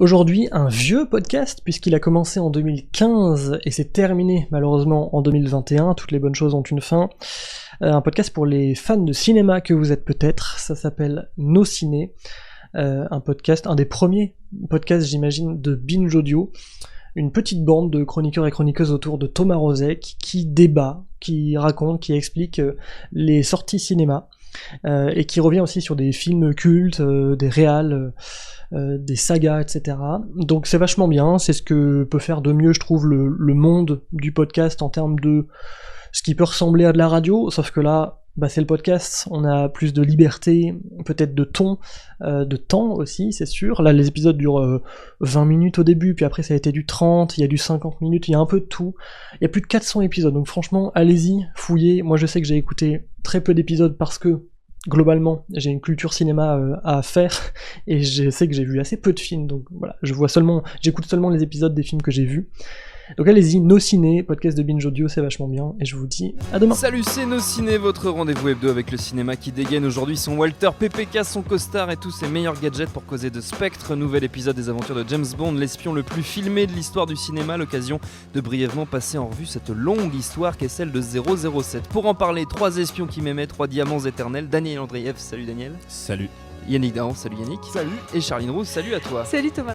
Aujourd'hui, un vieux podcast, puisqu'il a commencé en 2015 et s'est terminé malheureusement en 2021, toutes les bonnes choses ont une fin. Un podcast pour les fans de cinéma que vous êtes peut-être, ça s'appelle Nos Ciné. Un podcast, un des premiers podcasts j'imagine de Binge Audio. Une petite bande de chroniqueurs et chroniqueuses autour de Thomas Rozek qui débat, qui raconte, qui explique les sorties cinéma. Et qui revient aussi sur des films cultes, des réals, des sagas, etc. Donc c'est vachement bien, c'est ce que peut faire de mieux, je trouve, le monde du podcast en termes de ce qui peut ressembler à de la radio, sauf que là, c'est le podcast, on a plus de liberté, peut-être de ton, de temps aussi, c'est sûr. Là, les épisodes durent 20 minutes au début, puis après ça a été du 30, il y a du 50 minutes, il y a un peu de tout. Il y a plus de 400 épisodes, donc franchement, allez-y, fouillez. Moi, je sais que j'ai écouté très peu d'épisodes parce que, globalement, j'ai une culture cinéma à faire, et je sais que j'ai vu assez peu de films, donc voilà, j'écoute seulement les épisodes des films que j'ai vus. Donc allez-y, Nos Ciné, podcast de Binge Audio, c'est vachement bien, et je vous dis à demain. Salut, c'est Nos Ciné, votre rendez-vous hebdo avec le cinéma qui dégaine aujourd'hui son Walter, PPK, son costard et tous ses meilleurs gadgets pour causer de Spectre. Nouvel épisode des aventures de James Bond, l'espion le plus filmé de l'histoire du cinéma, l'occasion de brièvement passer en revue cette longue histoire qu'est celle de 007. Pour en parler, 3 espions qui m'aimaient, 3 diamants éternels. Daniel Andreev, salut Daniel. Salut. Yannick Dahan, salut Yannick. Salut. Et Charline Roux, salut à toi. Salut Thomas.